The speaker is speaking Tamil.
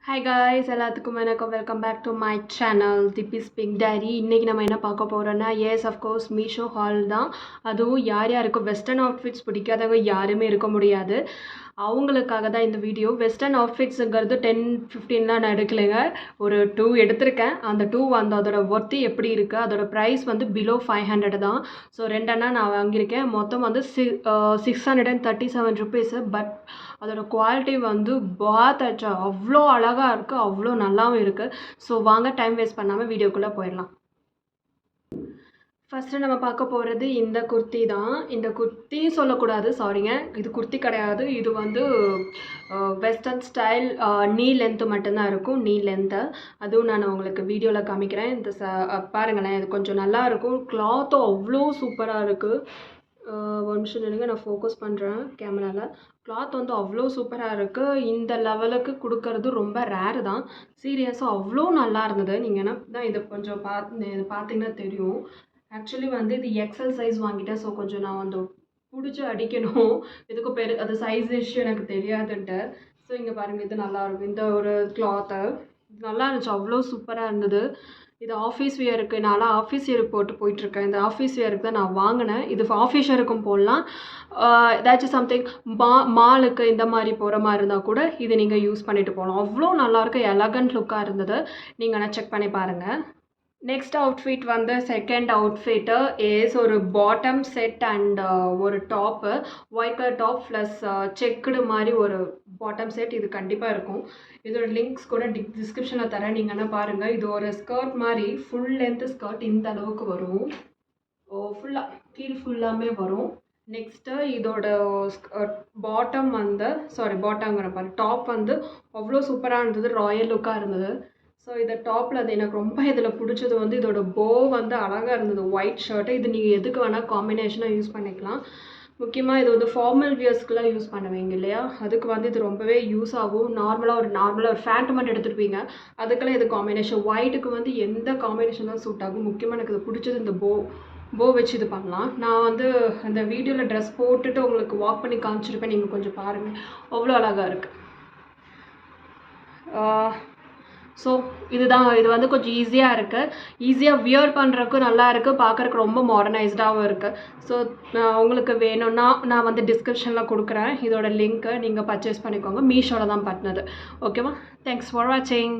Hi guys, எல்லாத்துக்கும் வணக்கம். Welcome back to my channel திப்பிஸ் பிங்க் டைரி. இன்றைக்கி நம்ம என்ன பார்க்க போகிறோன்னா, எஸ் அஃப்கோர்ஸ் மீஷோ ஹால் தான். அதுவும் யார் யாருக்கும் வெஸ்டர்ன் அவுட்ஃபிட்ஸ் பிடிக்காதவங்க யாருமே இருக்க முடியாது. அவங்களுக்காக தான் இந்த வீடியோ. வெஸ்டர்ன் அவுட்ஃபிட்ஸுங்கிறது 10-15 நான் எடுக்கலைங்க, ஒரு 2 எடுத்திருக்கேன். அந்த 2 வந்து அதோட ஒர்த்தி எப்படி இருக்குது, அதோட ப்ரைஸ் வந்து பிலோ 500 தான். ஸோ ரெண்டெண்ணா நான் வாங்கியிருக்கேன். மொத்தம் வந்து 637 ருபீஸு. பட் அதோட குவாலிட்டி வந்து பாத் அச்சா அவ்வளோ அழகாக இருக்குது, அவ்வளோ நல்லாவும் இருக்குது. ஸோ வாங்க டைம் வேஸ்ட் பண்ணாமல் வீடியோக்குள்ளே போயிடலாம். ஃபஸ்ட்டு நம்ம பார்க்க போகிறது இந்த குர்த்தி தான். இந்த குர்த்தி சொல்லக்கூடாது, சாரிங்க, இது குர்த்தி கிடையாது. இது வந்து வெஸ்டர்ன் ஸ்டைல் நீ லென்த்து மட்டும்தான் இருக்கும், நீ லென்த்து. அதுவும் நான் உங்களுக்கு வீடியோவில் காமிக்கிறேன். இந்த பாருங்களேன், இது கொஞ்சம் நல்லா இருக்கும். கிளாத்தும் அவ்வளோ சூப்பராக இருக்குது. ஒரு நிமிஷம் நினைங்க, நான் ஃபோக்கஸ் பண்ணுறேன் கேமராவில். கிளாத் வந்து அவ்வளோ சூப்பராக இருக்குது. இந்த லெவலுக்கு கொடுக்கறது ரொம்ப ரேரு தான். சீரியஸாக அவ்வளோ நல்லா இருந்தது. நீங்கள் என்ன தான் இதை கொஞ்சம் இது பார்த்தீங்கன்னா தெரியும். ஆக்சுவலி வந்து இது எக்ஸல் சைஸ் வாங்கிட்டேன். ஸோ கொஞ்சம் நான் வந்து பிடிச்சி அடிக்கணும். இதுக்கு அது சைஸ் இஷ்யூ எனக்கு தெரியாதுன்ட்டு. ஸோ இங்கே பாருங்கள், இது நல்லாயிருக்கும். இந்த ஒரு கிளாத்தை நல்லா இருந்துச்சு, அவ்வளோ சூப்பராக இருந்தது. இது ஆஃபீஸ் வியருக்கு, நான்லாம் ஆஃபீஸ் வியர் போயிட்டுருக்கேன். இந்த ஆஃபீஸ் வியருக்கு தான் நான் வாங்கினேன். இது ஆஃபீஸ் வியருக்கும் போடலாம். ஏதாச்சும் சம்திங் மாலுக்கு இந்த மாதிரி போகிற மாதிரி இருந்தால் கூட இது நீங்கள் யூஸ் பண்ணிட்டு போகலாம். அவ்வளோ நல்லாயிருக்கு, எலகண்ட் லுக்காக இருந்தது. நீங்கள் வேணால் செக் பண்ணி பாருங்கள். நெக்ஸ்ட் அவுட்ஃபிட் வந்து செகண்ட் அவுட்ஃபிட்டு இஸ் ஒரு பாட்டம் செட் அண்ட் ஒரு top, white colour top plus checked மாதிரி ஒரு பாட்டம் செட். இது கண்டிப்பாக இருக்கும். இதோட லிங்க்ஸ் கூட டிஸ்கிரிப்ஷனில் தரேன், நீங்கள் என்ன பாருங்கள். இது ஒரு ஸ்கர்ட் மாதிரி, ஃபுல் லென்த்து ஸ்கர்ட் இந்த அளவுக்கு வரும். ஃபுல்லாக கீழ் ஃபுல்லாமே வரும். நெக்ஸ்ட்டு இதோட பாட்டம் வந்து பாட்டங்கிற மாதிரி டாப் வந்து அவ்வளோ சூப்பராக இருந்தது, ராயல் லுக்காக இருந்தது. ஸோ இதை டாப்பில் அது எனக்கு ரொம்ப இதில் பிடிச்சது வந்து இதோட போ வந்து அழகாக இருந்தது, ஒயிட் ஷர்ட்டு. இது நீங்கள் எதுக்கு வேணால் காம்பினேஷனாக யூஸ் பண்ணிக்கலாம். முக்கியமாக இது வந்து ஃபார்மல் வியர்ஸ்க்குலாம் யூஸ் பண்ணுவீங்க இல்லையா, அதுக்கு வந்து இது ரொம்பவே யூஸ் ஆகும். நார்மலாக ஒரு ஃபேண்ட் மட்டும் எடுத்துருப்பீங்க, அதுக்கெல்லாம் இது காம்பினேஷன். ஒயிட்டுக்கு வந்து எந்த காம்பினேஷன் தான் சூட் ஆகும். முக்கியமாக எனக்கு இது பிடிச்சது இந்த போ வச்சு இது பண்ணலாம். நான் வந்து அந்த வீடியோவில் ட்ரெஸ் போட்டுட்டு உங்களுக்கு வாக் பண்ணி காமிச்சிருப்பேன், நீங்கள் கொஞ்சம் பாருங்கள், அவ்வளோ அழகாக இருக்குது. ஸோ இது வந்து கொஞ்சம் ஈஸியாக இருக்குது, ஈஸியாக வியர் பண்ணுறதுக்கு நல்லா இருக்குது, பார்க்குறக்கு ரொம்ப மாடர்னைஸ்டாகவும் இருக்குது. ஸோ உங்களுக்கு வேணும்னா நான் வந்து டிஸ்கிரிப்ஷனில் கொடுக்குறேன் இதோட லிங்க்கை, நீங்கள் பர்ச்சேஸ் பண்ணிக்கோங்க. மீஷோவில் தான் பண்ணது. ஓகேவா? தேங்க்ஸ் ஃபார் வாட்சிங்.